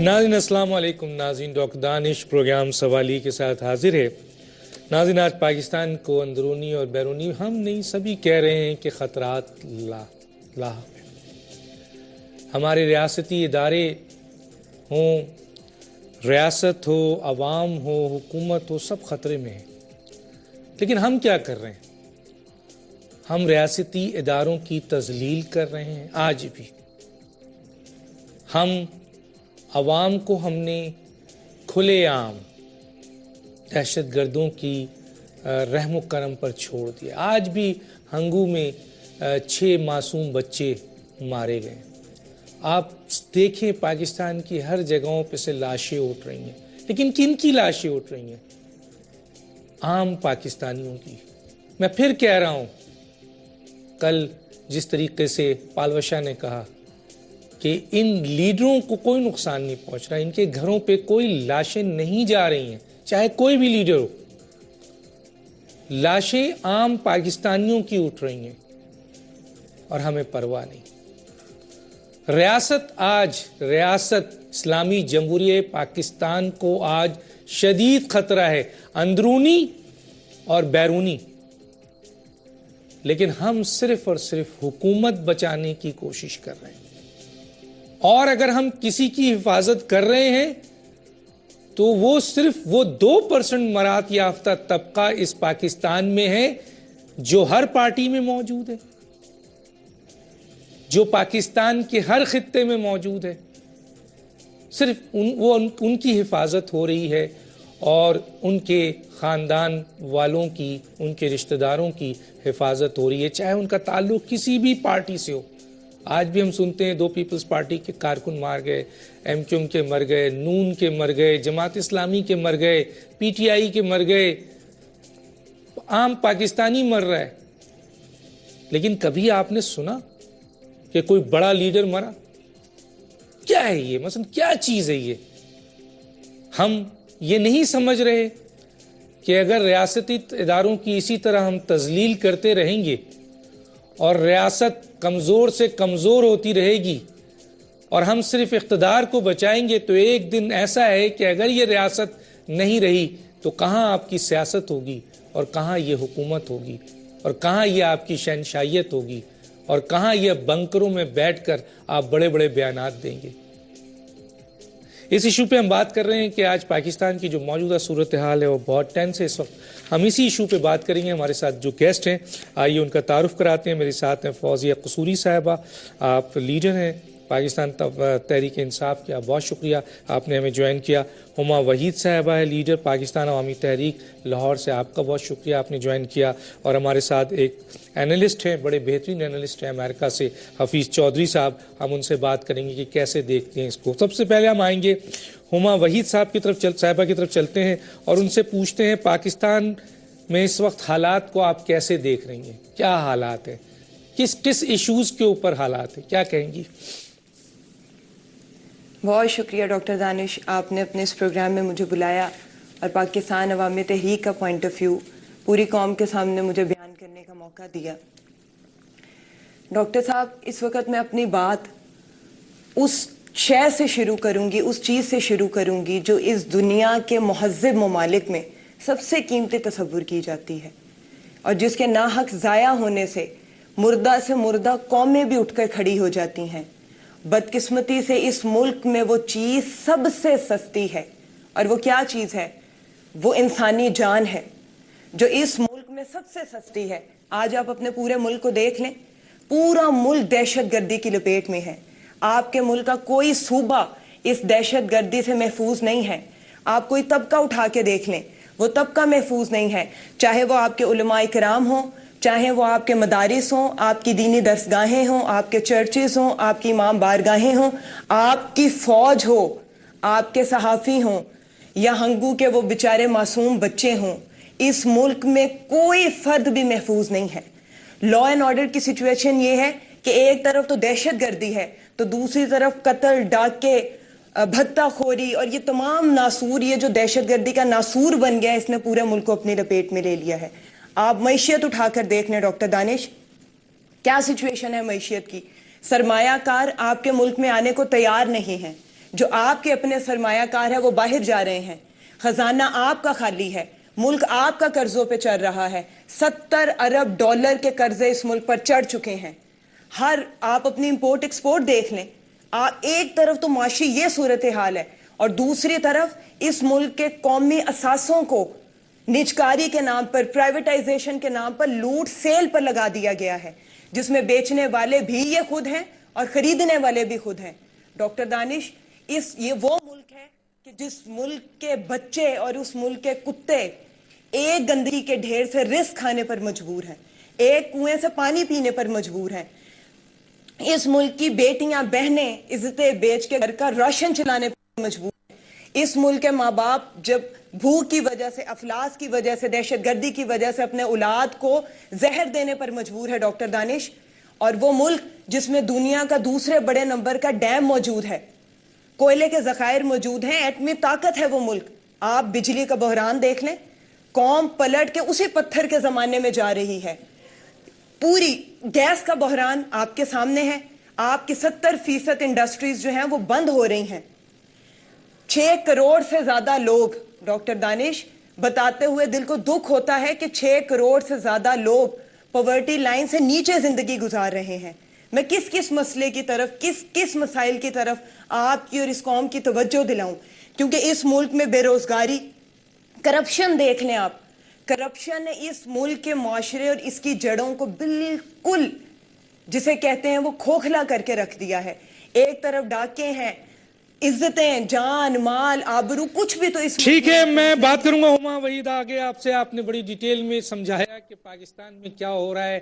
ناظرین السلام علیکم. ناظرین ڈاکٹر دانش پروگرام سوالی کے ساتھ حاضر ہے. ناظرین آج پاکستان کو اندرونی اور بیرونی ہم نہیں سبھی کہہ رہے ہیں کہ خطرات لاحق ہیں. ہمارے ریاستی ادارے ہوں، ریاست ہو، عوام ہو، حکومت ہو، سب خطرے میں ہیں. لیکن ہم کیا کر رہے ہیں؟ ہم ریاستی اداروں کی تذلیل کر رہے ہیں. آج بھی ہم عوام کو ہم نے کھلے عام دہشت گردوں کی رحم و کرم پر چھوڑ دیا. آج بھی ہنگو میں 6 معصوم بچے مارے گئے. آپ دیکھیں پاکستان کی ہر جگہوں پہ سے لاشیں اٹھ رہی ہیں. لیکن کن کی لاشیں اٹھ رہی ہیں؟ عام پاکستانیوں کی. میں پھر کہہ رہا ہوں، کل جس طریقے سے پالوشا نے کہا کہ ان لیڈروں کو کوئی نقصان نہیں پہنچ رہا، ان کے گھروں پہ کوئی لاشیں نہیں جا رہی ہیں، چاہے کوئی بھی لیڈر ہو. لاشیں عام پاکستانیوں کی اٹھ رہی ہیں اور ہمیں پرواہ نہیں. ریاست اسلامی جمہوریہ پاکستان کو آج شدید خطرہ ہے، اندرونی اور بیرونی. لیکن ہم صرف اور صرف حکومت بچانے کی کوشش کر رہے ہیں. اور اگر ہم کسی کی حفاظت کر رہے ہیں تو وہ صرف وہ 2% مراد یافتہ طبقہ اس پاکستان میں ہے جو ہر پارٹی میں موجود ہے، جو پاکستان کے ہر خطے میں موجود ہے. صرف ان کی حفاظت ہو رہی ہے اور ان کے خاندان والوں کی، ان کے رشتہ داروں کی حفاظت ہو رہی ہے، چاہے ان کا تعلق کسی بھی پارٹی سے ہو. آج بھی ہم سنتے ہیں 2 پیپلز پارٹی کے کارکن مار گئے، ایم کیو ایم کے مر گئے، نون کے مر گئے، جماعت اسلامی کے مر گئے، پی ٹی آئی کے مر گئے. عام پاکستانی مر رہا ہے. لیکن کبھی آپ نے سنا کہ کوئی بڑا لیڈر مرا؟ کیا ہے یہ؟ مثلا کیا چیز ہے یہ؟ ہم یہ نہیں سمجھ رہے کہ اگر ریاستی اداروں کی اسی طرح ہم تذلیل کرتے رہیں گے اور ریاست کمزور سے کمزور ہوتی رہے گی اور ہم صرف اقتدار کو بچائیں گے، تو ایک دن ایسا ہے کہ اگر یہ ریاست نہیں رہی تو کہاں آپ کی سیاست ہوگی اور کہاں یہ حکومت ہوگی اور کہاں یہ آپ کی شہنشاہیت ہوگی اور کہاں یہ بنکروں میں بیٹھ کر آپ بڑے بڑے بیانات دیں گے. اس ایشو پہ ہم بات کر رہے ہیں کہ آج پاکستان کی جو موجودہ صورتحال ہے وہ بہت ٹینس ہے اس وقت. ہم اسی ایشو پہ بات کریں گے. ہمارے ساتھ جو گیسٹ ہیں آئیے ان کا تعارف کراتے ہیں. میرے ساتھ ہیں فوزیہ قصوری صاحبہ، آپ لیڈر ہیں پاکستان تحریک انصاف کی، آپ بہت شکریہ آپ نے ہمیں جوائن کیا. ہما وحید صاحبہ ہے لیڈر پاکستان عوامی تحریک لاہور سے، آپ کا بہت شکریہ آپ نے جوائن کیا. اور ہمارے ساتھ ایک اینالسٹ ہیں، بڑے بہترین اینالسٹ ہیں امریکہ سے، حفیظ چودھری صاحب. ہم ان سے بات کریں گے کہ کیسے دیکھتے ہیں اس کو. سب سے پہلے ہم آئیں گے ہما وحید صاحبہ کی طرف چلتے ہیں اور ان سے پوچھتے ہیں پاکستان میں اس وقت حالات کو آپ کیسے دیکھ رہی ہیں؟ کیا حالات ہیں؟ کس ایشوز کے اوپر حالات ہیں؟ کیا کہیں گی؟ بہت شکریہ ڈاکٹر دانش، آپ نے اپنے اس پروگرام میں مجھے بلایا اور پاکستان عوامی تحریک کا پوائنٹ آف ویو پوری قوم کے سامنے مجھے بیان کرنے کا موقع دیا. ڈاکٹر صاحب، اس وقت میں اپنی بات اس شے سے شروع کروں گی، اس چیز سے شروع کروں گی جو اس دنیا کے مہذب ممالک میں سب سے قیمتی تصور کی جاتی ہے اور جس کے ناحق ضائع ہونے سے مردہ قومیں بھی اٹھ کر کھڑی ہو جاتی ہیں. بدقسمتی سے اس ملک میں وہ چیز سب سے سستی ہے، اور وہ کیا چیز ہے؟ وہ انسانی جان ہے جو اس ملک میں سب سے سستی ہے. آج آپ اپنے پورے ملک کو دیکھ لیں، پورا ملک دہشت گردی کی لپیٹ میں ہے. آپ کے ملک کا کوئی صوبہ اس دہشت گردی سے محفوظ نہیں ہے. آپ کوئی طبقہ اٹھا کے دیکھ لیں، وہ طبقہ محفوظ نہیں ہے، چاہے وہ آپ کے علماء کرام ہوں، چاہے وہ آپ کے مدارس ہوں، آپ کی دینی درسگاہیں ہوں، آپ کے چرچز ہوں، آپ کی امام بارگاہیں ہوں، آپ کی فوج ہو، آپ کے صحافی ہوں، یا ہنگو کے وہ بیچارے معصوم بچے ہوں. اس ملک میں کوئی فرد بھی محفوظ نہیں ہے. لا اینڈ آرڈر کی سچویشن یہ ہے کہ ایک طرف تو دہشت گردی ہے تو دوسری طرف قتل، ڈاکے، بھتہ خوری اور یہ تمام ناسور، یہ جو دہشت گردی کا ناسور بن گیا ہے، اس نے پورے ملک کو اپنی لپیٹ میں لے لیا ہے. آپ معیشت اٹھا کر دیکھ لیں ڈاکٹر دانش، کیا سچویشن ہے معیشت کی. سرمایہ کار آپ کے ملک میں آنے کو تیار نہیں ہیں. جو آپ کے اپنے سرمایہ کار ہیں وہ باہر جا رہے ہیں، خزانہ آپ کا خالی ہے، ملک آپ کا قرضوں پہ چل رہا ہے، 70 ارب ڈالر کے قرضے اس ملک پر چڑھ چکے ہیں۔ آپ اپنی امپورٹ ایکسپورٹ دیکھ لیں، ایک طرف تو معاشی یہ صورتحال ہے اور دوسری طرف اس ملک کے قومی اثاثوں کو نجکاری کے نام پر، پرائیویٹائزیشن کے نام پر لوٹ سیل پر لگا دیا گیا ہے، جس میں بیچنے والے بھی یہ خود ہیں اور خریدنے والے بھی خود ہیں۔ ڈاکٹر دانش، یہ وہ ملک ہے کہ جس ملک کے بچے اور اس ملک کے کتے ایک گندگی کے ڈھیر سے رزق کھانے پر مجبور ہیں، ایک کنویں سے پانی پینے پر مجبور ہیں۔ اس ملک کی بیٹیاں بہنیں عزتیں بیچ کے گھر کا راشن چلانے پر مجبور ہیں۔ اس ملک کے ماں باپ جب بھوک کی وجہ سے، افلاس کی وجہ سے، دہشت گردی کی وجہ سے اپنے اولاد کو زہر دینے پر مجبور ہے ڈاکٹر دانش۔ اور وہ ملک جس میں دنیا کا دوسرے بڑے نمبر کا ڈیم موجود ہے، کوئلے کے ذخائر موجود ہیں، ایٹمی طاقت ہے وہ ملک۔ آپ بجلی کا بحران دیکھ لیں، قوم پلٹ کے اسی پتھر کے زمانے میں جا رہی ہے۔ پوری گیس کا بحران آپ کے سامنے ہے، آپ کی 70% انڈسٹریز جو ہیں وہ بند ہو رہی ہیں۔ 6 کروڑ سے زیادہ لوگ، ڈاکٹر دانش، بتاتے ہوئے دل کو دکھ ہوتا ہے کہ 6 کروڑ سے زیادہ لوگ پاورٹی لائن سے نیچے زندگی گزار رہے ہیں۔ میں کس مسئلے کی طرف، کس مسائل کی طرف آپ کی اور اس قوم کی توجہ دلاؤں، کیونکہ اس ملک میں بے روزگاری، کرپشن دیکھ لیں آپ، کرپشن نے اس ملک کے معاشرے اور اس کی جڑوں کو بالکل جسے کہتے ہیں وہ کھوکھلا کر کے رکھ دیا ہے۔ ایک طرف ڈاکے ہیں، عزتیں، جان، مال، آبرو، کچھ بھی تو اس ٹھیک ہے، میں بات کروں گا ہما وحید آگے آپ سے۔ آپ نے بڑی ڈیٹیل میں سمجھایا کہ پاکستان میں کیا ہو رہا ہے،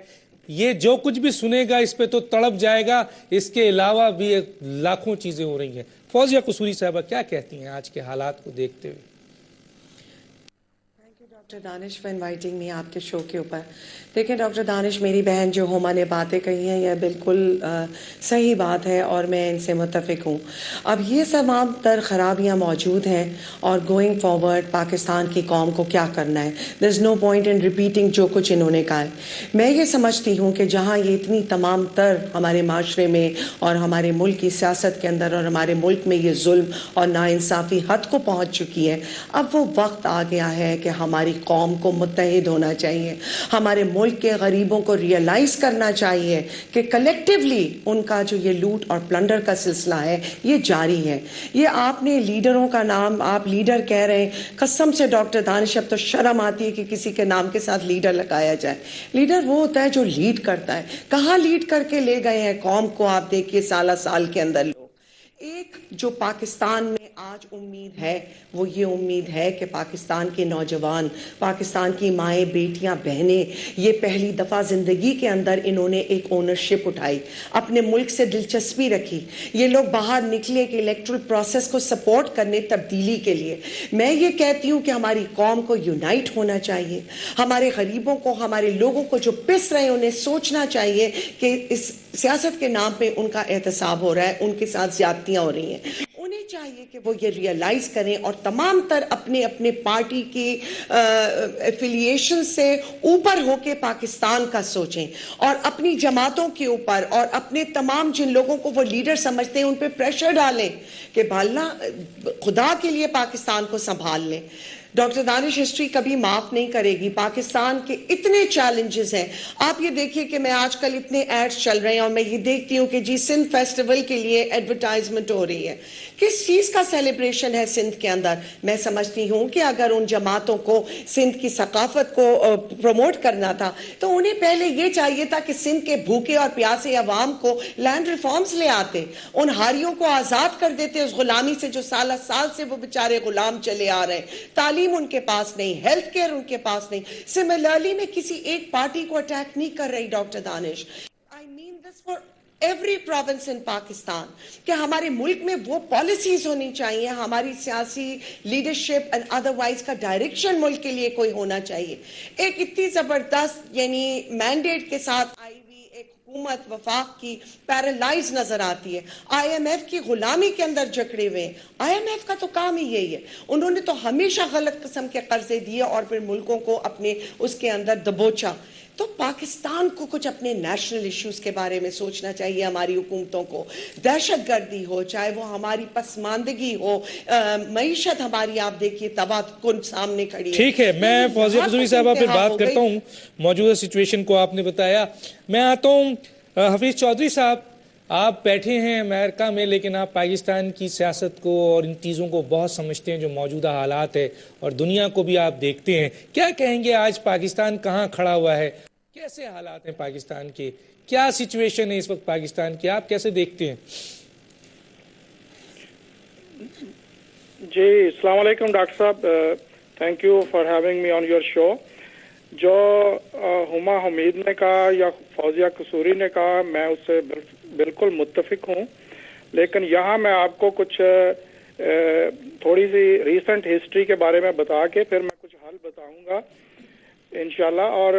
یہ جو کچھ بھی سنے گا اس پہ تو تڑپ جائے گا، اس کے علاوہ بھی لاکھوں چیزیں ہو رہی ہیں۔ فوزیہ قصوری صاحبہ کیا کہتی ہیں آج کے حالات کو دیکھتے ہوئے؟ Doctor Danish for inviting me آپ کے شو کے اوپر۔ دیکھیں ڈاکٹر دانش، میری بہن جو ہما نے باتیں کہی ہیں یہ بالکل صحیح بات ہے اور میں ان سے متفق ہوں۔ اب یہ تمام تر خرابیاں موجود ہیں اور گوئنگ فارورڈ پاکستان کی قوم کو کیا کرنا ہے، دیر از نو پوائنٹ ان ریپیٹنگ جو کچھ انہوں نے کہا ہے۔ میں یہ سمجھتی ہوں کہ جہاں یہ اتنی تمام تر ہمارے معاشرے میں اور ہمارے ملک کی سیاست کے اندر اور ہمارے ملک میں یہ ظلم اور ناانصافی حد کو پہنچ چکی ہے، اب وہ وقت آ گیا ہے کہ ہماری قوم کو متحد ہونا چاہیے، ہمارے ملک کے غریبوں کو ریئلائز کرنا چاہیے کہ کلیکٹیولی ان کا جو یہ لوٹ اور پلنڈر کا سلسلہ ہے یہ جاری ہے۔ یہ آپ نے لیڈروں کا نام، آپ لیڈر کہہ رہے ہیں، قسم سے ڈاکٹر دانش اب تو شرم آتی ہے کہ کسی کے نام کے ساتھ لیڈر لگایا جائے۔ لیڈر وہ ہوتا ہے جو لیڈ کرتا ہے۔ کہاں لیڈ کر کے لے گئے ہیں قوم کو، آپ دیکھیے سالہ سال کے اندر لوگ۔ ایک جو پاکستان میں آج امید ہے وہ یہ امید ہے کہ پاکستان کے نوجوان، پاکستان کی مائیں، بیٹیاں، بہنیں، یہ پہلی دفعہ زندگی کے اندر انہوں نے ایک اونرشپ اٹھائی، اپنے ملک سے دلچسپی رکھی، یہ لوگ باہر نکلے کہ الیکٹرل پروسیس کو سپورٹ کرنے، تبدیلی کے لیے۔ میں یہ کہتی ہوں کہ ہماری قوم کو یونائٹ ہونا چاہیے، ہمارے غریبوں کو، ہمارے لوگوں کو جو پس رہے ہیں انہیں سوچنا چاہیے کہ اس سیاست کے نام پہ ان کا احتساب ہو رہا ہے، ان کے ساتھ زیادتیاں ہو رہی ہیں۔ انہیں چاہیے کہ وہ یہ ریئلائز کریں اور تمام تر اپنے اپنے پارٹی کی ایفیلیشن سے اوپر ہو کے پاکستان کا سوچیں اور اپنی جماعتوں کے اوپر اور اپنے تمام جن لوگوں کو وہ لیڈر سمجھتے ہیں ان پہ پریشر ڈالیں کہ باللہ خدا کے لیے پاکستان کو سنبھال لیں۔ ڈاکٹر دانش، ہسٹری کبھی معاف نہیں کرے گی، پاکستان کے اتنے چیلنجز ہیں۔ آپ یہ دیکھیے کہ میں آج کل اتنے ایڈز چل رہے ہیں اور میں یہ دیکھتی ہوں کہ جی سندھ فیسٹیول کے لیے ایڈورٹائزمنٹ ہو رہی ہے، کس چیز کا سیلیبریشن ہے سندھ کے اندر؟ میں سمجھتی ہوں کہ اگر ان جماعتوں کو سندھ کی ثقافت کو پروموٹ کرنا تھا تو انہیں پہلے یہ چاہیے تھا کہ سندھ کے بھوکے اور پیاسے عوام کو لینڈ ریفارمز لے آتے، ان ہاریوں کو آزاد کر دیتے اس غلامی سے جو سالہ سال سے وہ بیچارے غلام چلے آ رہے ہیں۔ تعلیم ان کے پاس نہیں، ہیلتھ کیئر ان کے پاس نہیں۔ سملرلی میں کسی ایک پارٹی کو اٹیک نہیں کر رہی doctor Danish, I mean this for every province in Pakistan, کہ ہمارے ملک میں وہ پالیسیز ہونی چاہیے، ہماری سیاسی لیڈرشپ and otherwise کا ڈائریکشن ملک کے لیے کوئی ہونا چاہیے۔ ایک اتنی زبردست یعنی مینڈیٹ کے ساتھ آئی ہوئی ایک حکومت وفاق کی پیرالائز نظر آتی ہے، آئی ایم ایف کی غلامی کے اندر جکڑے ہوئے ہیں۔ آئی ایم ایف کا تو کام ہی یہی ہے، انہوں نے تو ہمیشہ غلط قسم کے قرضے دیے اور پھر ملکوں کو اپنے اس کے اندر دبوچا۔ تو پاکستان کو کچھ اپنے نیشنل ایشوز کے بارے میں سوچنا چاہیے. ہماری حکومتوں کو دہشت گردی ہو, چاہے وہ ہماری پسماندگی ہو, معیشت ہماری آپ دیکھیے تباہ کن سامنے کھڑی ہے. ٹھیک ہے, میں فوزیہ قصوری صاحبہ پہ بات کرتا ہوں. موجودہ سچویشن کو آپ نے بتایا. میں آتا ہوں حفیظ چودھری صاحب, آپ بیٹھے ہیں امریکہ میں لیکن آپ پاکستان کی سیاست کو اور ان چیزوں کو بہت سمجھتے ہیں جو موجودہ حالات ہے, اور دنیا کو بھی آپ دیکھتے ہیں. کیا کہیں گے آج پاکستان کہاں کھڑا ہوا ہے, کیسے حالات ہیں پاکستان کے, کیا سچویشن ہے اس وقت پاکستان کی, آپ کیسے دیکھتے ہیں؟ جی السلام علیکم ڈاکٹر صاحب, thank you for having me on your show. جو ہما حمید نے کہا یا فوزیہ قصوری نے کہا, میں اس سے بالکل متفق ہوں, لیکن یہاں میں آپ کو کچھ تھوڑی سی ریسنٹ ہسٹری کے بارے میں بتا کے پھر میں کچھ حل بتاؤں گا انشاءاللہ. اور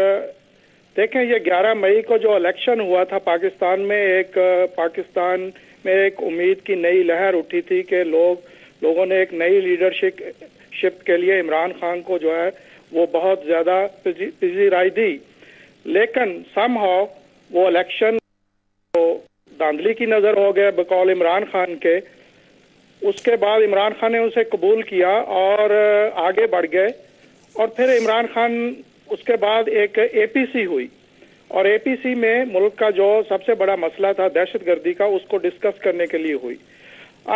دیکھیں, یہ 11 مئی کو جو الیکشن ہوا تھا پاکستان میں ایک امید کی نئی لہر اٹھی تھی کہ لوگوں نے ایک نئی لیڈرشپ کے لیے عمران خان کو جو ہے وہ بہت زیادہ پذیرائی دی. لیکن سم ہاؤ وہ الیکشن دھاندلی کی نظر ہو گیا بقول عمران خان کے. اس کے بعد عمران خان نے اسے قبول کیا اور آگے بڑھ گئے, اور پھر عمران خان اس کے بعد ایک اے پی سی ہوئی, اور اے پی سی میں ملک کا جو سب سے بڑا مسئلہ تھا دہشت گردی کا, اس کو ڈسکس کرنے کے لیے ہوئی.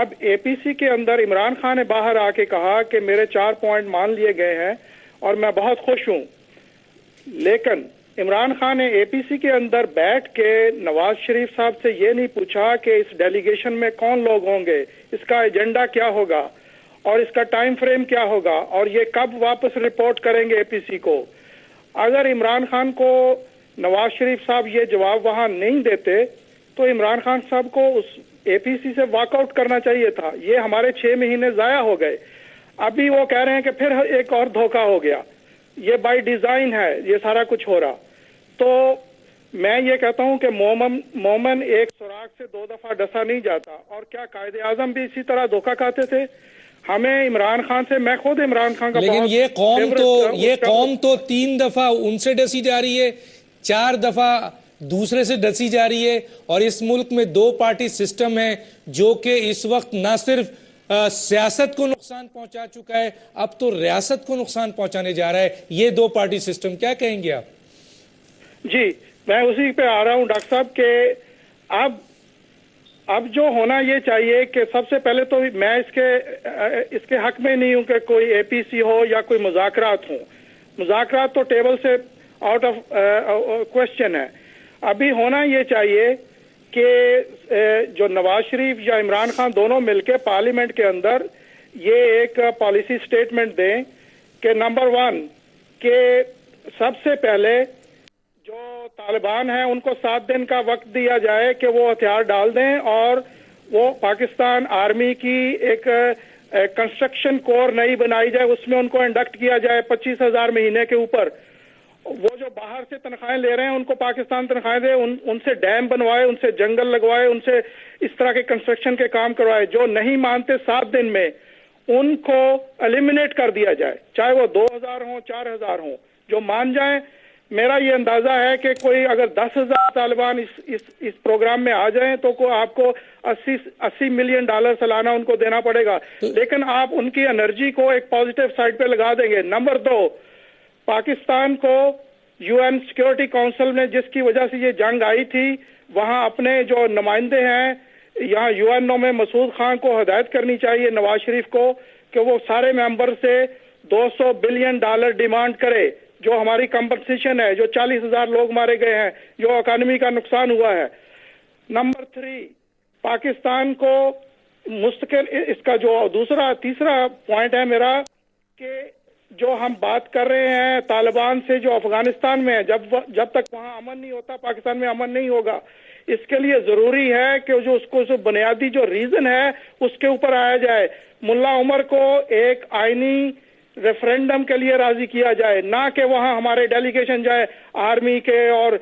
اب اے پی سی کے اندر عمران خان نے باہر آ کے کہا کہ میرے 4 پوائنٹ مان لیے گئے ہیں اور میں بہت خوش ہوں. لیکن عمران خان نے اے پی سی کے اندر بیٹھ کے نواز شریف صاحب سے یہ نہیں پوچھا کہ اس ڈیلیگیشن میں کون لوگ ہوں گے, اس کا ایجنڈا کیا ہوگا اور اس کا ٹائم فریم کیا ہوگا, اور یہ کب واپس رپورٹ کریں گے اے پی سی کو. اگر عمران خان کو نواز شریف صاحب یہ جواب وہاں نہیں دیتے تو عمران خان صاحب کو اس اے پی سی سے واک آؤٹ کرنا چاہیے تھا. یہ ہمارے 6 مہینے ضائع ہو گئے. ابھی وہ کہہ رہے ہیں کہ پھر ایک اور دھوکہ ہو گیا. یہ بائی ڈیزائن ہے یہ سارا کچھ ہو رہا. تو میں یہ کہتا ہوں کہ مومن ایک سوراخ سے 2 دفعہ ڈسا نہیں جاتا, اور کیا قائد اعظم بھی اسی طرح دھوکہ کھاتے تھے. ہمیں عمران خان سے, میں خود عمران خان کا لیکن یہ قوم تو 3 دفعہ ان سے ڈسی جا رہی ہے, 4 دفعہ دوسرے سے ڈسی جا رہی ہے, اور اس ملک میں 2 پارٹی سسٹم ہے جو کہ اس وقت نہ صرف سیاست کو نقصان پہنچا چکا ہے, اب تو ریاست کو نقصان پہنچانے جا رہا ہے یہ 2 پارٹی سسٹم. کیا کہیں گے آپ؟ جی میں اسی پہ آ رہا ہوں ڈاکٹر صاحب کہ اب جو ہونا یہ چاہیے کہ سب سے پہلے تو میں اس کے حق میں نہیں ہوں کہ کوئی اے پی سی ہو یا کوئی مذاکرات ہوں. مذاکرات تو ٹیبل سے آؤٹ آف کوشچن ہے. ابھی ہونا یہ چاہیے کہ جو نواز شریف یا عمران خان دونوں مل کے پارلیمنٹ کے اندر یہ ایک پالیسی سٹیٹمنٹ دیں کہ نمبر 1 کہ سب سے پہلے جو طالبان ہیں ان کو 7 دن کا وقت دیا جائے کہ وہ ہتھیار ڈال دیں, اور وہ پاکستان آرمی کی ایک کنسٹرکشن کور نئی بنائی جائے, اس میں ان کو انڈکٹ کیا جائے 25,000 مہینے کے اوپر. وہ جو باہر سے تنخواہیں لے رہے ہیں ان کو پاکستان تنخواہیں دے, ان سے ڈیم بنوائے, ان سے جنگل لگوائے, ان سے اس طرح کے کنسٹرکشن کے کام کروائے. جو نہیں مانتے 7 دن میں ان کو ایلیمنیٹ کر دیا جائے, چاہے وہ 2,000 ہوں 4,000 ہوں. جو مان جائیں, میرا یہ اندازہ ہے کہ کوئی اگر 10,000 طالبان اس پروگرام میں آ جائیں تو آپ کو $80 ملین سالانہ ان کو دینا پڑے گا. لیکن آپ ان کی انرجی کو ایک پازیٹیو سائڈ پہ لگا دیں گے. نمبر 2, پاکستان کو یو این سیکورٹی کونسل میں جس کی وجہ سے یہ جنگ آئی تھی, وہاں اپنے جو نمائندے ہیں یہاں یو این او میں مسعود خان کو ہدایت کرنی چاہیے نواز شریف کو کہ وہ سارے ممبر سے $200 بلین ڈیمانڈ کرے, جو ہماری کمپنسیشن ہے, جو 40,000 لوگ مارے گئے ہیں, جو اکانومی کا نقصان ہوا ہے. نمبر 3, پاکستان کو مستقل, اس کا جو تیسرا پوائنٹ ہے میرا کہ جو ہم بات کر رہے ہیں طالبان سے جو افغانستان میں ہے, جب تک وہاں امن نہیں ہوتا پاکستان میں امن نہیں ہوگا. اس کے لیے ضروری ہے کہ جو بنیادی جو ریزن ہے اس کے اوپر آیا جائے. ملا عمر کو ایک آئینی ریفرینڈم کے لیے راضی کیا جائے, نہ کہ وہاں ہمارے ڈیلیگیشن جائے آرمی کے, اور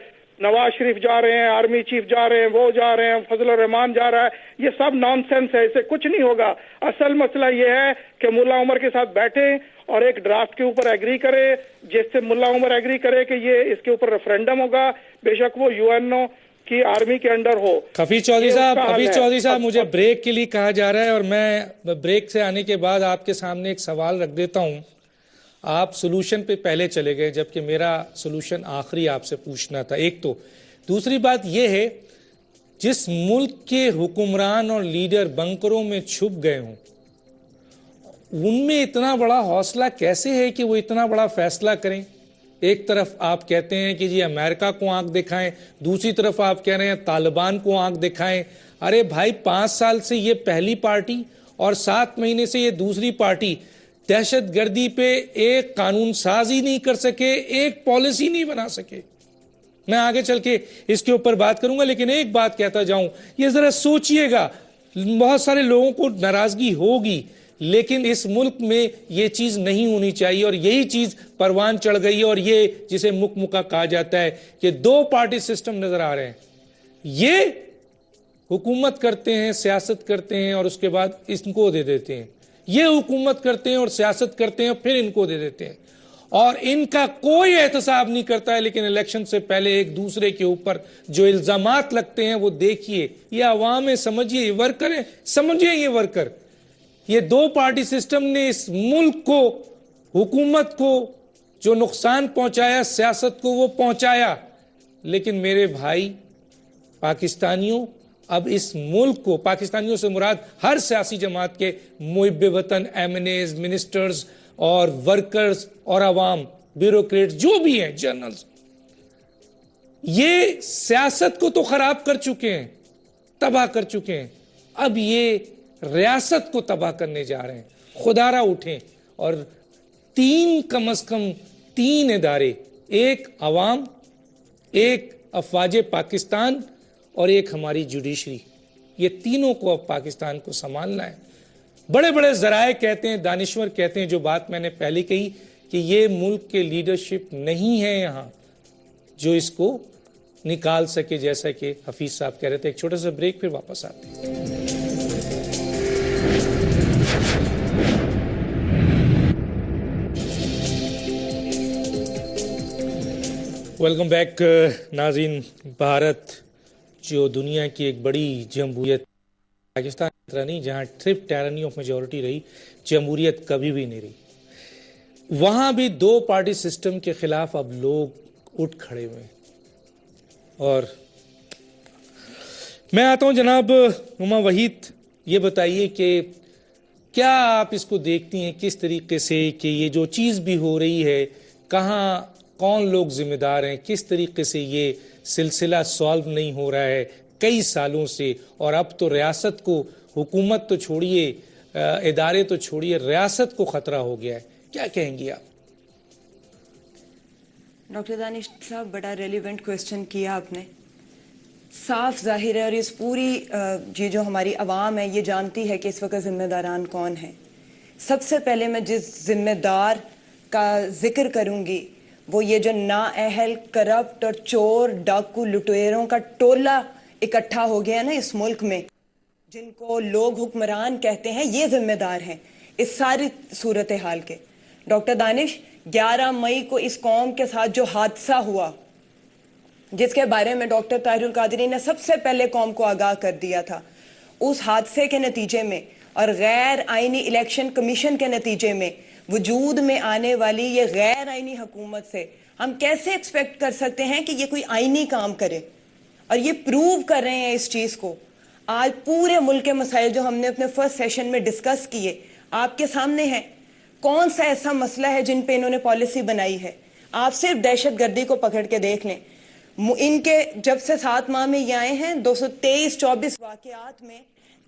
نواز شریف جا رہے ہیں, آرمی چیف جا رہے ہیں, وہ جا رہے ہیں, فضل الرحمان جا رہا ہے. یہ سب نان سینس ہے, اس سے کچھ نہیں ہوگا. اصل مسئلہ یہ ہے کہ ملا عمر کے ساتھ بیٹھیں اور ایک ڈرافٹ کے اوپر ایگری کرے جس سے ملا عمر ایگری کرے کہ یہ اس کے اوپر ریفرینڈم ہوگا, بے شک وہ UNO کی آرمی کے انڈر ہو. حفیظ چودھری صاحب مجھے بریک کے لیے کہا جا رہا ہے, اور میں بریک سے آنے کے بعد آپ کے سامنے ایک سوال رکھ دیتا ہوں. آپ سولوشن پہ پہلے چلے گئے جبکہ میرا سولوشن آخری آپ سے پوچھنا تھا. ایک تو دوسری بات یہ ہے, جس ملک کے حکمران اور لیڈر بنکروں میں چھپ گئے ہوں, ان میں اتنا بڑا حوصلہ کیسے ہے کہ وہ اتنا بڑا فیصلہ کریں؟ ایک طرف آپ کہتے ہیں کہ جی امریکہ کو آنکھ دکھائیں, دوسری طرف آپ کہہ رہے ہیں طالبان کو آنکھ دکھائیں. ارے بھائی 5 سال سے یہ پہلی پارٹی اور 7 مہینے سے یہ دوسری پارٹی دہشت گردی پہ ایک قانون سازی نہیں کر سکے, ایک پالیسی نہیں بنا سکے. میں آگے چل کے اس کے اوپر بات کروں گا, لیکن ایک بات کہتا جاؤں, یہ ذرا سوچئے گا, بہت سارے لوگوں کو ناراضگی ہوگی, لیکن اس ملک میں یہ چیز نہیں ہونی چاہیے, اور یہی چیز پروان چڑھ گئی ہے, اور یہ جسے مک مکا کہا جاتا ہے کہ 2 پارٹی سسٹم نظر آ رہے ہیں. یہ حکومت کرتے ہیں, سیاست کرتے ہیں, اور اس کے بعد ان کو دے دیتے ہیں. یہ حکومت کرتے ہیں اور سیاست کرتے ہیں, پھر ان کو دے دیتے ہیں, اور ان کا کوئی احتساب نہیں کرتا ہے. لیکن الیکشن سے پہلے ایک دوسرے کے اوپر جو الزامات لگتے ہیں وہ دیکھیے. یہ عوام ہے, سمجھیے, یہ ورکر ہے, سمجھیے یہ ورکر. یہ 2 پارٹی سسٹم نے اس ملک کو, حکومت کو جو نقصان پہنچایا, سیاست کو وہ پہنچایا. لیکن میرے بھائی پاکستانیوں, اب اس ملک کو, پاکستانیوں سے مراد ہر سیاسی جماعت کے محب وطن, MNAs, منسٹرز اور ورکرز اور عوام, بیوروکریٹ جو بھی ہیں, جرنلز, یہ سیاست کو تو خراب کر چکے ہیں, تباہ کر چکے ہیں. اب یہ ریاست کو تباہ کرنے جا رہے ہیں. خدارہ اٹھیں, اور 3 کم از کم 3 ادارے, ایک عوام, ایک افواج پاکستان, اور ایک ہماری جوڈیشری, یہ تینوں کو اب پاکستان کو سنبھالنا ہے. بڑے بڑے ذرائع کہتے ہیں, دانشور کہتے ہیں, جو بات میں نے پہلے کہی کہ یہ ملک کے لیڈرشپ نہیں ہے یہاں جو اس کو نکال سکے, جیسا کہ حفیظ صاحب کہہ رہے تھے. ایک چھوٹا سا بریک, پھر واپس آتے ہیں. ویلکم بیک ناظرین. بھارت جو دنیا کی ایک بڑی جمہوریت, پاکستان کی طرح نہیں جہاں صرف ٹائرنی آف میجورٹی رہی, جمہوریت کبھی بھی نہیں رہی, وہاں بھی 2 پارٹی سسٹم کے خلاف اب لوگ اٹھ کھڑے ہوئے ہیں. اور میں آتا ہوں جناب ہما وحید, یہ بتائیے کہ کیا آپ اس کو دیکھتی ہیں کس طریقے سے کہ یہ جو چیز بھی ہو رہی ہے, کہاں کون لوگ ذمہ دار ہیں, کس طریقے سے یہ سلسلہ سالو نہیں ہو رہا ہے کئی سالوں سے, اور اب تو ریاست کو, حکومت تو چھوڑیے, ادارے تو چھوڑیے, ریاست کو خطرہ ہو گیا ہے. کیا کہیں گی آپ؟ ڈاکٹر دانش صاحب, بڑا ریلیونٹ کویسچن کیا آپ نے. صاف ظاہر ہے, اور اس پوری یہ جو ہماری عوام ہے یہ جانتی ہے کہ اس وقت ذمہ داران کون ہیں. سب سے پہلے میں جس ذمہ دار کا ذکر کروں گی وہ یہ جو نااہل, کرپٹ اور چور, ڈاکو, لٹیروں کا ٹولہ اکٹھا ہو گیا نا اس ملک میں, جن کو لوگ حکمران کہتے ہیں, یہ ذمہ دار ہیں اس ساری صورتحال کے. ڈاکٹر دانش, 11 مئی کو اس قوم کے ساتھ جو حادثہ ہوا, جس کے بارے میں ڈاکٹر طاہر القادری نے سب سے پہلے قوم کو آگاہ کر دیا تھا, اس حادثے کے نتیجے میں اور غیر آئینی الیکشن کمیشن کے نتیجے میں وجود میں آنے والی یہ غیر آئینی حکومت سے ہم کیسے ایکسپیکٹ کر سکتے ہیں کہ یہ کوئی آئینی کام کرے؟ اور یہ پروو کر رہے ہیں اس چیز کو. آج پورے ملک کے مسائل جو ہم نے اپنے فرسٹ سیشن میں ڈسکس کیے آپ کے سامنے ہیں. کون سا ایسا مسئلہ ہے جن پہ انہوں نے پالیسی بنائی ہے؟ آپ صرف دہشت گردی کو پکڑ کے دیکھ لیں. ان کے جب سے 7 ماہ میں یہ آئے ہیں 223-24 واقعات میں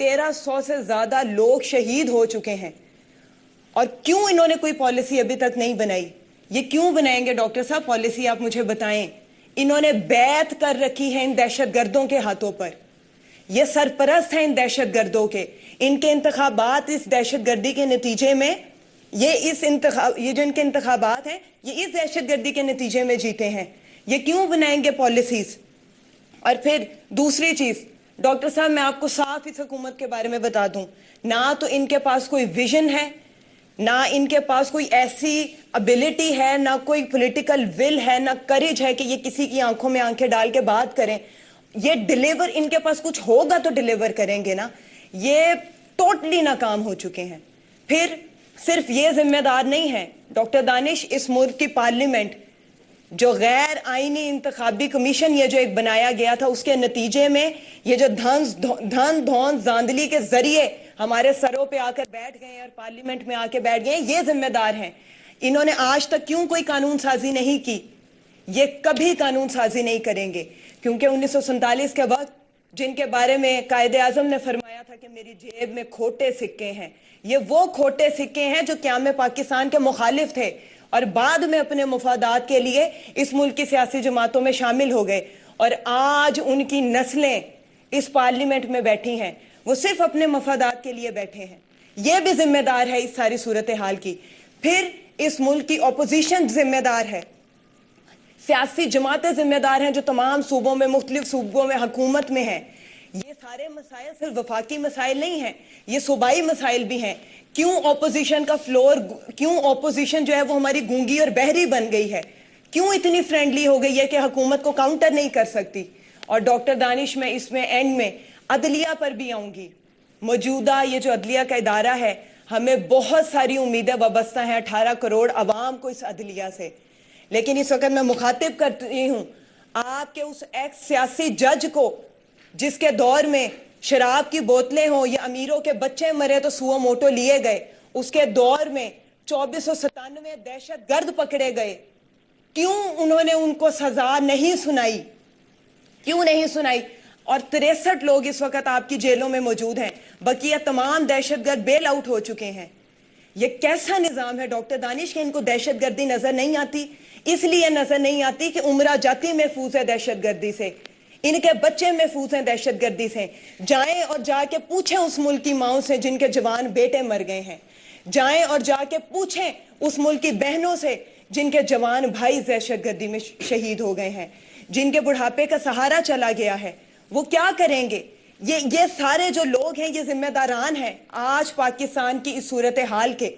1300 سے زیادہ لوگ شہید ہو چکے ہیں. اور کیوں انہوں نے کوئی پالیسی ابھی تک نہیں بنائی؟ یہ کیوں بنائیں گے ڈاکٹر صاحب پالیسی؟ آپ مجھے بتائیں. انہوں نے بیعت کر رکھی ہے ان دہشت گردوں کے ہاتھوں پر. یہ سرپرست ہیں ان دہشت گردوں کے. ان کے انتخابات اس دہشت گردی کے نتیجے میں یہ جو ان کے انتخابات ہیں یہ اس دہشت گردی کے نتیجے میں جیتے ہیں. یہ کیوں بنائیں گے پالیسیز؟ اور پھر دوسری چیز ڈاکٹر صاحب میں آپ کو صاف اس حکومت کے بارے میں بتا دوں, نہ تو ان کے پاس کوئی ویژن ہے, نہ ان کے پاس کوئی ایسی ابیلٹی ہے، نہ کوئی پولیٹیکل ول ہے، نہ کریج ہے کہ یہ کسی کی آنکھوں میں آنکھیں ڈال کے بات کریں. یہ ڈیلیور ان کے پاس کچھ ہوگا تو ڈیلیور کریں گے نا. یہ ٹوٹلی ناکام ہو چکے ہیں. پھر صرف یہ ذمہ دار نہیں ہے ڈاکٹر دانش، اس ملک کی پارلیمنٹ جو غیر آئینی انتخابی کمیشن یہ جو ایک بنایا گیا تھا، اس کے نتیجے میں یہ جو دھن دھون دھاندلی کے ذریعے ہمارے سروں پہ آ کر بیٹھ گئے اور پارلیمنٹ میں آ کے بیٹھ گئے، یہ ذمہ دار ہیں. انہوں نے آج تک کیوں کوئی قانون سازی نہیں کی؟ یہ کبھی قانون سازی نہیں کریں گے، کیونکہ 1947 کے وقت جن کے بارے میں قائد اعظم نے فرمایا تھا کہ میری جیب میں کھوٹے سکے ہیں، یہ وہ کھوٹے سکے ہیں جو قیام پاکستان کے مخالف تھے اور بعد میں اپنے مفادات کے لیے اس ملک کی سیاسی جماعتوں میں شامل ہو گئے. اور آج ان کی نسلیں اس پارلیمنٹ میں بیٹھی ہیں، وہ صرف اپنے مفادات کے لیے بیٹھے ہیں. یہ بھی ذمہ دار ہے اس ساری صورتحال کی. پھر اس ملک کی اپوزیشن ذمہ دار ہے، سیاسی جماعتیں ذمہ دار ہیں جو تمام صوبوں میں، مختلف صوبوں میں حکومت میں ہیں. یہ سارے مسائل صرف وفاقی مسائل نہیں ہیں، یہ صوبائی مسائل بھی ہیں. کیوں اپوزیشن کا فلور، کیوں اپوزیشن جو ہے وہ ہماری گونگی اور بہری بن گئی ہے؟ کیوں اتنی فرینڈلی ہو گئی ہے کہ حکومت کو کاؤنٹر نہیں کر سکتی؟ اور ڈاکٹر دانش، میں اس میں اینڈ میں عدلیہ پر بھی آؤں گی. موجودہ یہ جو عدلیہ کا ادارہ ہے، ہمیں بہت ساری امیدیں وابستہ ہیں 18 کروڑ عوام کو اس عدلیہ سے. لیکن اس وقت میں مخاطب کرتی ہوں آپ کے اس ایکس سیاسی جج کو جس کے دور میں شراب کی بوتلیں ہوں یا امیروں کے بچے مرے تو سو موٹو لیے گئے، اس کے دور میں 2497 دہشت گرد پکڑے گئے. کیوں انہوں نے ان کو سزا نہیں سنائی؟ کیوں نہیں سنائی؟ اور 63 لوگ اس وقت آپ کی جیلوں میں موجود ہیں، بقیہ تمام دہشت گرد بیل آؤٹ ہو چکے ہیں. یہ کیسا نظام ہے ڈاکٹر دانش کہ ان کو دہشت گردی نظر نہیں آتی؟ اس لیے نظر نہیں آتی کہ عمرہ جاتی محفوظ ہے دہشت گردی سے، ان کے بچے محفوظ ہیں دہشت گردی سے. جائیں اور جا کے پوچھیں اس ملک کی ماؤں سے جن کے جوان بیٹے مر گئے ہیں. جائیں اور جا کے پوچھیں اس ملک کی بہنوں سے جن کے جوان بھائی دہشت گردی میں شہید ہو گئے ہیں، جن کے بڑھاپے کا سہارا چلا گیا ہے. وہ کیا کریں گے؟ یہ سارے جو لوگ ہیں یہ ذمہ داران ہیں آج پاکستان کی اس صورتحال کے.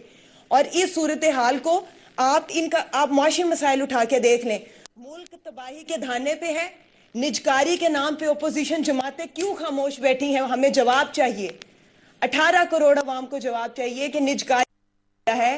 اور اس صورتحال کو آپ معاشی مسائل اٹھا کے دیکھ لیں. ملک تباہی کے دھانے پہ ہے. نجکاری کے نام پہ اپوزیشن جماعتیں کیوں خاموش بیٹھی ہیں؟ ہمیں جواب چاہیے. 18 کروڑ عوام کو جواب چاہیے کہ نجکاری ہے،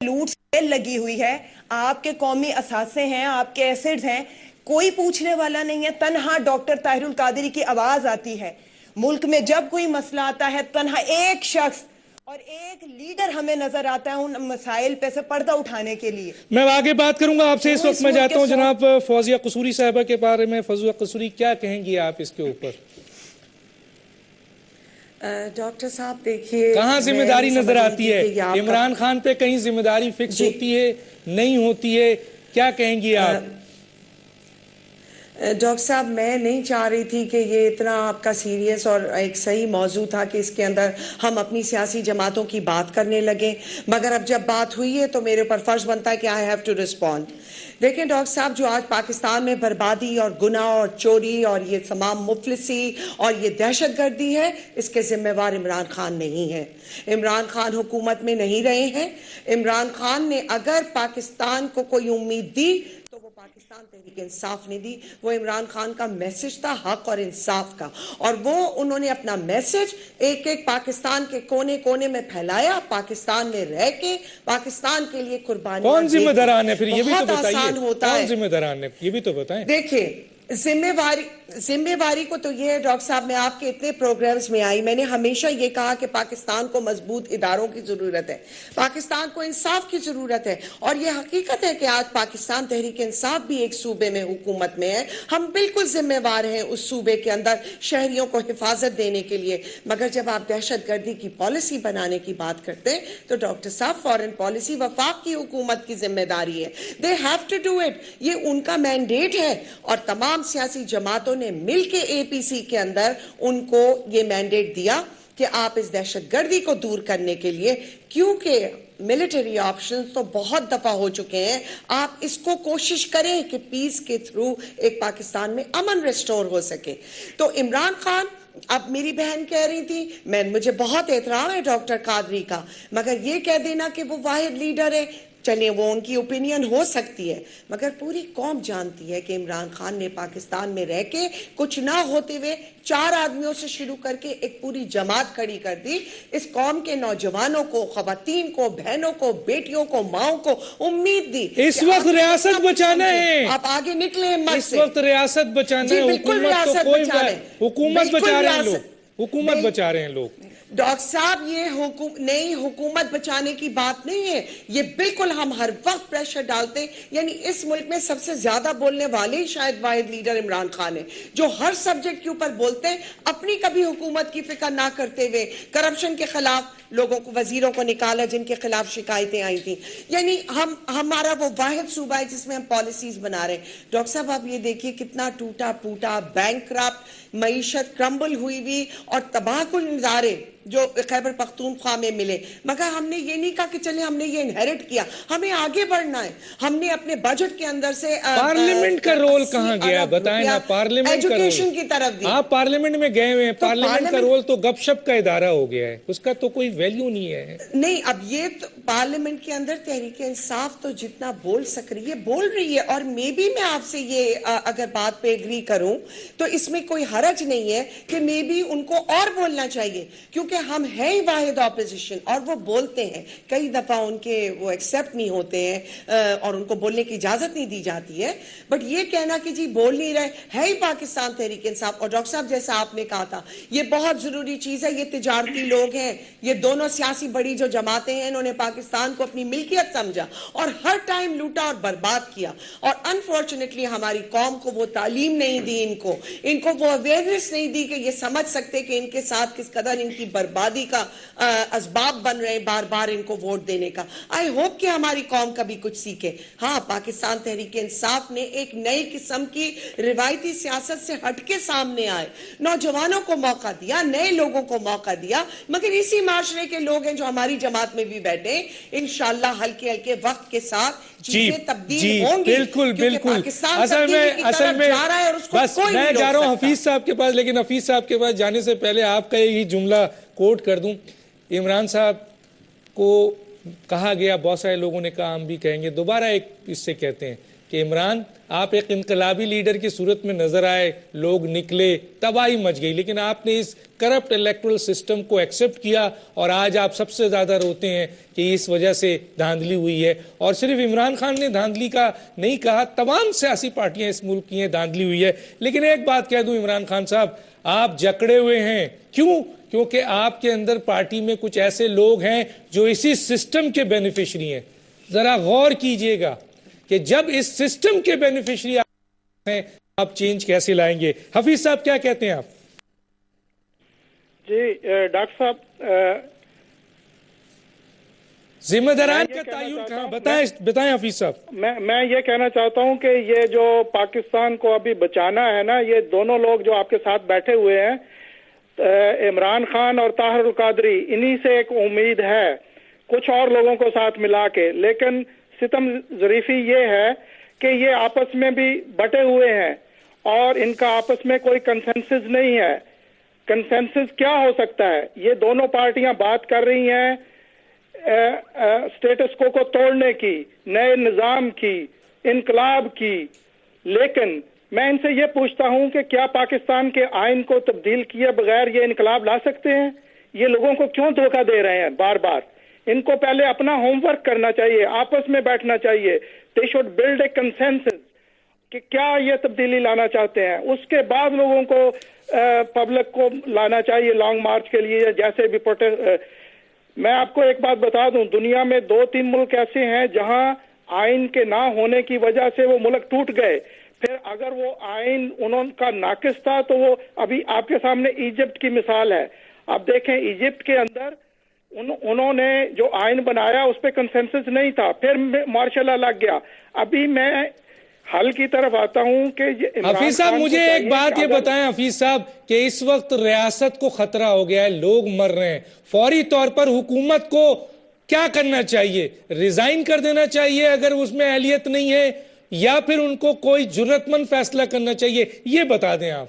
لوٹ سے لگی ہوئی ہے، آپ کے قومی اثاثے ہیں، آپ کے ایسڈز ہیں، کوئی پوچھنے والا نہیں ہے. تنہا ڈاکٹر طاہر القادری کی آواز آتی ہے. ملک میں جب کوئی مسئلہ آتا ہے تنہا ایک شخص اور ایک لیڈر ہمیں نظر آتا ہے ان مسائل پہ سے پردہ اٹھانے کے لیے. میں آگے بات کروں گا آپ سے. اس وقت میں جاتا ہوں جناب فوزیہ قصوری صاحبہ کے بارے میں. فوزیہ قصوری، کیا کہیں گی آپ اس کے اوپر؟ ڈاکٹر صاحب دیکھیے، کہاں ذمہ داری نظر آتی ہے؟ عمران خان پہ کہیں ذمہ داری فکس ہوتی ہے، نہیں ہوتی ہے؟ کیا کہیں گی آپ؟ ڈاکٹر صاحب، میں نہیں چاہ رہی تھی کہ یہ اتنا آپ کا سیریس اور ایک صحیح موضوع تھا کہ اس کے اندر ہم اپنی سیاسی جماعتوں کی بات کرنے لگے، مگر اب جب بات ہوئی ہے تو میرے اوپر فرض بنتا ہے کہ آئی ہیو ٹو رسپونڈ. دیکھیں ڈاکٹر صاحب، جو آج پاکستان میں بربادی اور گناہ اور چوری اور یہ تمام مفلسی اور یہ دہشت گردی ہے، اس کے ذمہ وار عمران خان نہیں ہے. عمران خان حکومت میں نہیں رہے ہیں. عمران خان نے اگر پاکستان کو کوئی امید دی تو وہ پاکستان تحریک انصاف نے دی. وہ عمران خان کا میسج تھا حق اور انصاف کا، اور وہ انہوں نے اپنا میسج ایک ایک پاکستان کے کونے کونے میں پھیلایا. پاکستان میں رہ کے پاکستان کے لیے قربانی. کون ذمہ داران ہے پھر یہ بھی تو بتائیے؟ کون ذمہ داران ہے یہ بھی تو بتائیں. دیکھیں، ذمہ واری کو تو یہ ہے ڈاکٹر صاحب، میں آپ کے اتنے پروگرامز میں آئی، میں نے ہمیشہ یہ کہا کہ پاکستان کو مضبوط اداروں کی ضرورت ہے، پاکستان کو انصاف کی ضرورت ہے. اور یہ حقیقت ہے کہ آج پاکستان تحریک انصاف بھی ایک صوبے میں حکومت میں ہے. ہم بالکل ذمہ وار ہیں اس صوبے کے اندر شہریوں کو حفاظت دینے کے لیے. مگر جب آپ دہشت گردی کی پالیسی بنانے کی بات کرتے ہیں تو ڈاکٹر صاحب، فارن پالیسی وفاق کی حکومت کی ذمہ داری ہے. They have to do it. یہ ان کا مینڈیٹ ہے اور تمام سیاسی جماعتوں نے مل کے اے پی سی کے اندر ان کو یہ مینڈیٹ دیا کہ آپ اس دہشت گردی کو دور کرنے کے لیے، کیونکہ ملٹری آپشنز تو بہت دفعہ ہو چکے ہیں، آپ اس کو کوشش کریں کہ پیس کے تھرو ایک پاکستان میں امن ریسٹور ہو سکے. تو عمران خان اب میری بہن کہہ رہی تھی مجھے بہت احترام ہے ڈاکٹر قادری کا، مگر یہ کہہ دینا کہ وہ واحد لیڈر ہے، چلیں وہ ان کی اوپینین ہو سکتی ہے، مگر پوری قوم جانتی ہے کہ عمران خان نے پاکستان میں رہ کے کچھ نہ ہوتے ہوئے 4 آدمیوں سے شروع کر کے ایک پوری جماعت کھڑی کر دی۔ اس قوم کے نوجوانوں کو، خواتین کو، بہنوں کو، بیٹیوں کو، ماؤں کو امید دی۔ اس وقت ریاست بچانا ہے، آپ آگے نکلے ہمت سے، اس وقت ریاست بچانا ہے، حکومت بچا رہے ہیں لوگ، حکومت بچا رہے ہیں لوگ۔ ڈاکٹر صاحب یہ نئی حکومت بچانے کی بات نہیں ہے، یہ بالکل ہم ہر وقت پریشر ڈالتے ہیں، یعنی اس ملک میں سب سے زیادہ بولنے والے ہی شاید واحد لیڈر عمران خان ہے، جو ہر سبجیکٹ کے اوپر بولتے ہیں، اپنی کبھی حکومت کی فکر نہ کرتے ہوئے، کرپشن کے خلاف لوگوں کو، وزیروں کو نکالا جن کے خلاف شکایتیں آئی تھیں، یعنی ہمارا وہ واحد صوبہ ہے جس میں ہم پالیسیز بنا رہے ہیں۔ ڈاکٹر صاحب آپ یہ دیکھیے کتنا ٹوٹا پوٹا، بینکرپٹ، معیشت کرمبل ہوئی ہوئی اور تباہ کن نظارے جو خیبر پختونخوا میں ملے، مگر ہم نے یہ نہیں کہا کہ چلیں ہم نے یہ انہیرٹ کیا، ہمیں آگے بڑھنا ہے۔ ہم نے اپنے بجٹ کے اندر سے پارلیمنٹ کا رول کہاں گیا بتائیں نا، پارلیمنٹ کا رول ایجوکیشن کی طرف دی۔ آپ پارلیمنٹ میں گئے ہوئے ہیں، پارلیمنٹ کا رول تو گپ شپ کا ادارہ ہو گیا ہے، اس کا تو کوئی ویلیو نہیں ہے۔ نہیں، اب یہ پارلیمنٹ کے اندر تحریک انصاف تو جتنا بول سک رہی ہے بول رہی ہے، اور میں آپ سے یہ اگر بات پہ ایگری کروں تو اس میں کوئی حرج نہیں ہے کہ میں بھی ان کو اور بولنا چاہیے، کیونکہ ہم ہیں ہی واحد اپوزیشن، اور وہ بولتے ہیں، کئی دفعہ ان کے وہ ایکسیپٹ نہیں ہوتے ہیں اور ان کو بولنے کی اجازت نہیں دی جاتی ہے، بٹ یہ کہنا کہ جی بول نہیں رہے، ہے ہی پاکستان تحریک انصاف۔ اور ڈاکٹر صاحب جیسا آپ نے کہا تھا، یہ بہت ضروری چیز ہے، یہ تجارتی لوگ ہیں، یہ دونوں سیاسی بڑی جو جماعتیں ہیں، انہوں نے پاکستان کو اپنی ملکیت سمجھا اور ہر ٹائم لوٹا اور برباد کیا، اور انفارچونیٹلی ہماری قوم کو وہ تعلیم نہیں دی، ان کو وہ اویئرنیس نہیں دی کہ یہ سمجھ سکتے کہ ان کے ساتھ کس قدر ان کی بربادی کا اسباب بن رہے ہیں بار بار ان کو ووٹ دینے کا۔ آئی ہوپ کہ ہماری قوم کبھی کچھ سیکھے۔ ہاں، پاکستان تحریک انصاف نے ایک نئی قسم کی روایتی سیاست سے ہٹ کے سامنے آئے، نوجوانوں کو موقع دیا، نئے لوگوں کو موقع دیا، مگر اسی معاشرے کے لوگ ہیں جو ہماری جماعت میں بھی بیٹھے ہیں، انشاءاللہ ہلکے ہلکے وقت کے ساتھ چیزیں تبدیل ہوں گی، بالکل بالکل۔ اصل میں بس میں جا رہا ہوں حفیظ صاحب کے پاس، لیکن حفیظ صاحب کے پاس جانے سے پہلے آپ کا یہی جملہ کوٹ کر دوں۔ عمران صاحب کو کہا گیا، بہت سارے لوگوں نے کہا، ہم بھی کہیں گے، دوبارہ ایک اس سے کہتے ہیں کہ عمران آپ ایک انقلابی لیڈر کی صورت میں نظر آئے، لوگ نکلے، تباہی مچ گئی، لیکن آپ نے اس کرپٹ الیکٹرل سسٹم کو ایکسپٹ کیا، اور آج آپ سب سے زیادہ روتے ہیں کہ اس وجہ سے دھاندلی ہوئی ہے۔ اور صرف عمران خان نے دھاندلی کا نہیں کہا، تمام سیاسی پارٹیاں اس ملک کی ہیں، دھاندلی ہوئی ہے۔ لیکن ایک بات کہہ دوں عمران خان صاحب، آپ جکڑے ہوئے ہیں، کیوں؟ کیونکہ آپ کے اندر پارٹی میں کچھ ایسے لوگ ہیں جو اسی سسٹم کے بینیفیشری ہیں۔ ذرا غور کیجئے گا کہ جب اس سسٹم کے بینیفیشری ہیں، آپ چینج کیسے لائیں گے؟ حفیظ صاحب کیا کہتے ہیں آپ؟ جی ڈاکٹر صاحب، ذمہ داران کا تعین کہاں؟ بتائیں حفیظ صاحب۔ میں یہ کہنا چاہتا ہوں کہ یہ جو پاکستان کو ابھی بچانا ہے نا، یہ دونوں لوگ جو آپ کے ساتھ بیٹھے ہوئے ہیں، عمران خان اور طاہر القادری، انہی سے ایک امید ہے، کچھ اور لوگوں کو ساتھ ملا کے، لیکن ستم ظریفی یہ ہے کہ یہ آپس میں بھی بٹے ہوئے ہیں اور ان کا آپس میں کوئی کنسنسس نہیں ہے۔ کنسنسس کیا ہو سکتا ہے؟ یہ دونوں پارٹیاں بات کر رہی ہیں سٹیٹس کو توڑنے کی، نئے نظام کی، انقلاب کی، لیکن میں ان سے یہ پوچھتا ہوں کہ کیا پاکستان کے آئین کو تبدیل کیے بغیر یہ انقلاب لا سکتے ہیں؟ یہ لوگوں کو کیوں دھوکہ دے رہے ہیں بار بار؟ ان کو پہلے اپنا ہوم ورک کرنا چاہیے، آپس میں بیٹھنا چاہیے۔ they should build a consensus کہ کیا یہ تبدیلی لانا چاہتے ہیں، اس کے بعد لوگوں کو پبلک کو لانا چاہیے لانگ مارچ کے لیے، جیسے بھی میں آپ کو ایک بات بتا دوں، دنیا میں 2-3 ملک ایسے ہیں جہاں آئین کے نہ ہونے کی وجہ سے وہ ملک ٹوٹ گئے، پھر اگر وہ آئین انہوں کا ناقص تھا تو وہ ابھی آپ کے سامنے ایجپٹ کی مثال ہے۔ آپ دیکھیں ایجپٹ کے اندر انہوں نے جو آئین بنایا اس پہ کنسنسس نہیں تھا، پھر مارشل لا لگ گیا۔ ابھی میں حل کی طرف آتا ہوں کہ حفیظ صاحب مجھے ایک بات یہ بتائیں حفیظ صاحب کہ اس وقت ریاست کو خطرہ ہو گیا ہے، لوگ مر رہے ہیں، فوری طور پر حکومت کو کیا کرنا چاہیے؟ ریزائن کر دینا چاہیے اگر اس میں اہلیت نہیں ہے، یا پھر ان کو کوئی جرأت مند فیصلہ کرنا چاہیے؟ یہ بتا دیں آپ۔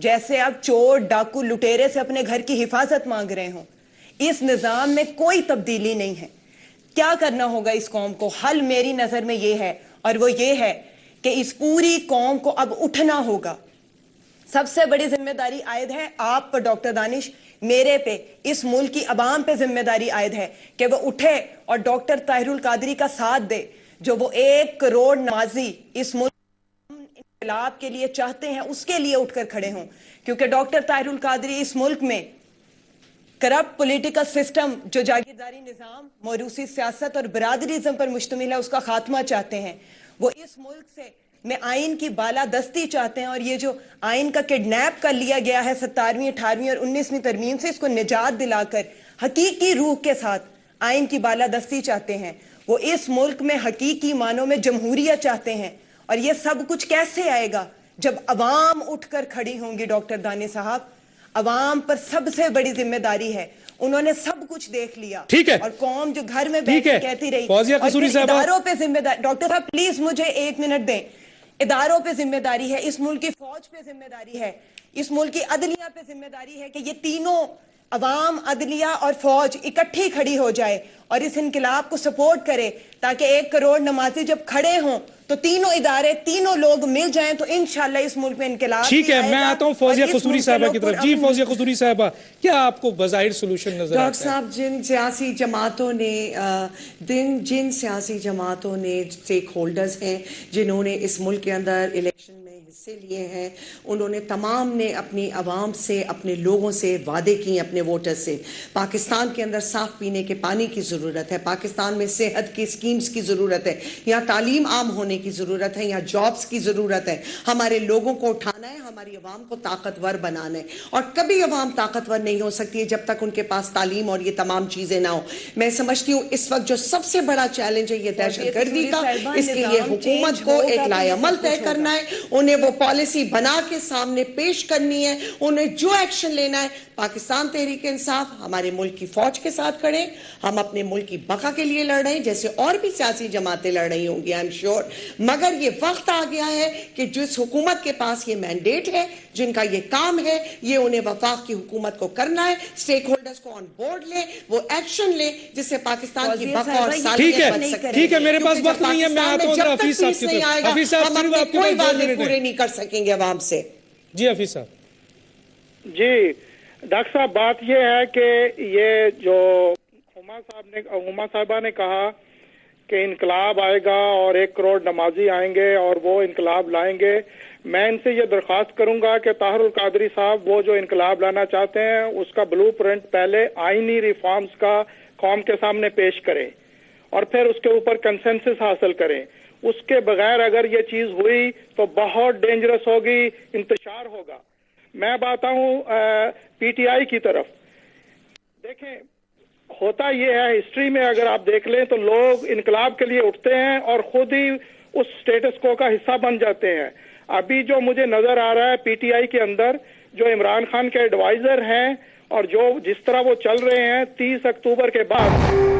جیسے آپ چور ڈاکو لٹیرے سے اپنے گھر کی حفاظت مانگ رہے ہوں. اس نظام میں کوئی تبدیلی نہیں ہے. کیا کرنا ہوگا اس قوم کو؟ حل میری نظر میں یہ ہے، اور وہ یہ ہے کہ اس پوری قوم کو اب اٹھنا ہوگا. سب سے بڑی ذمہ داری عائد ہے آپ پر ڈاکٹر دانش، میرے پہ، اس ملک کی عوام پہ ذمہ داری عائد ہے کہ وہ اٹھے اور ڈاکٹر طاہر القادری کا ساتھ دے. جو وہ 1 کروڑ نمازی اس ملک انقلاب کے لیے چاہتے ہیں، اس کے لیے اٹھ کر کھڑے ہوں. کیونکہ ڈاکٹر طاہر القادری اس ملک میں کرپٹ پولیٹیکل سسٹم، جو جاگیرداری نظام، موروثی سیاست اور برادریزم پر مشتمل ہے، اس کا خاتمہ چاہتے ہیں. وہ اس ملک سے میں آئین کی بالادستی چاہتے ہیں، اور یہ جو آئین کا کڈنیپ کر لیا گیا ہے 17ویں 18ویں اور 19ویں ترمیم سے، اس کو نجات دلا کر حقیقی روح کے ساتھ آئین کی بالادستی چاہتے ہیں. وہ اس ملک میں حقیقی معنوں میں جمہوریت چاہتے ہیں. اور یہ سب کچھ کیسے آئے گا؟ جب عوام اٹھ کر کھڑی ہوں گی. ڈاکٹر دانش صاحب، عوام پر سب سے بڑی ذمہ داری ہے. انہوں نے سب کچھ دیکھ لیا، ٹھیک ہے، اور قوم جو گھر میں بیٹھ کے کہتی رہی، فوزیہ قصوری اور صاحبہ، اداروں پہ ذمہ داری. ڈاکٹر صاحب پلیز مجھے 1 منٹ دیں. اداروں پہ ذمہ داری ہے، اس ملک کی فوج پہ ذمہ داری ہے، اس ملک کی عدلیہ پہ ذمہ داری ہے کہ یہ تینوں عوام، عدلیہ اور فوج اکٹھی کھڑی ہو جائے اور اس انقلاب کو سپورٹ کرے، تاکہ 1 کروڑ نمازی جب کھڑے ہوں تو تینوں ادارے، تینوں لوگ مل جائیں تو انشاءاللہ اس ملک میں انقلاب. ٹھیک ہے، میں آتا ہوں فوزیہ قصوری صاحبہ کی طرف. جی فوزیہ قصوری صاحبہ، کیا آپ کو بظاہر سولوشن نظر آتا ہے؟ ڈاکٹر صاحب، جن سیاسی جماعتوں نے اسٹیک ہولڈرز ہیں، جنہوں نے اس ملک کے اندر الیکشن میں حصے لیے ہیں، انہوں نے تمام نے اپنی عوام سے، اپنے لوگوں سے وعدے کیے، اپنے ووٹر سے. پاکستان کے اندر صاف پینے کے پانی کی ضرورت ہے، پاکستان میں صحت کی اسکیمز کی ضرورت ہے، یہاں تعلیم عام ہونے کی ضرورت ہے، یہاں جابز کی ضرورت ہے. ہمارے لوگوں کو اٹھانا ہے، ہماری عوام کو طاقتور بنانا ہے. اور کبھی عوام طاقتور نہیں ہو سکتی ہے جب تک ان کے پاس تعلیم اور یہ تمام چیزیں نہ ہو. میں سمجھتی ہوں اس وقت جو سب سے بڑا چیلنج ہے یہ دہشت گردی کا، اس کے لیے حکومت کو ایک لائے عمل طے کرنا ہے. انہیں وہ پالیسی بنا کے سامنے پیش کرنی ہے. انہیں جو ایکشن لینا ہے، پاکستان تحریک انصاف ہمارے ملک کی فوج کے ساتھ کھڑے، ہم اپنے ملک کی بقا کے لیے لڑ رہے ہیں جیسے اور بھی سیاسی جماعتیں لڑ رہی ہوں گی، آئی ایم شیور. مگر یہ وقت آ گیا ہے کہ جس حکومت کے پاس یہ مینڈیٹ ہے، جن کا یہ کام ہے، یہ انہیں وفاق کی حکومت کو کرنا ہے. اسٹیک ہولڈرز کو آن بورڈ لیں، وہ ایکشن لیں جس سے پاکستان کی بقا اور سالمیت بن سکے. ٹھیک ہے، میرے پاس وقت نہیں ہے، میں آتا ہوں حفیظ صاحب کی طرف. حفیظ صاحب، ہم اپنے کوئی وعدے پورے نہیں کر سکیں گے عوام سے. جی حفیظ صاحب. جی ڈاکٹر صاحب، بات یہ ہے کہ یہ جو ہما صاحبہ نے کہا کہ انقلاب آئے گا اور 1 کروڑ نمازی آئیں گے اور وہ انقلاب لائیں گے، میں ان سے یہ درخواست کروں گا کہ طاہر القادری صاحب وہ جو انقلاب لانا چاہتے ہیں اس کا بلو پرنٹ پہلے آئینی ریفارمز کا قوم کے سامنے پیش کریں اور پھر اس کے اوپر کنسنسس حاصل کریں. اس کے بغیر اگر یہ چیز ہوئی تو بہت ڈینجرس ہوگی، انتشار ہوگا. میں بات ہوں پی ٹی آئی کی طرف. دیکھیں، ہوتا یہ ہے ہسٹری میں اگر آپ دیکھ لیں تو لوگ انقلاب کے لیے اٹھتے ہیں اور خود ہی اس سٹیٹس کو کا حصہ بن جاتے ہیں. ابھی جو مجھے نظر آ رہا ہے پی ٹی آئی کے اندر جو عمران خان کے ایڈوائزر ہیں اور جو جس طرح وہ چل رہے ہیں 30 اکتوبر کے بعد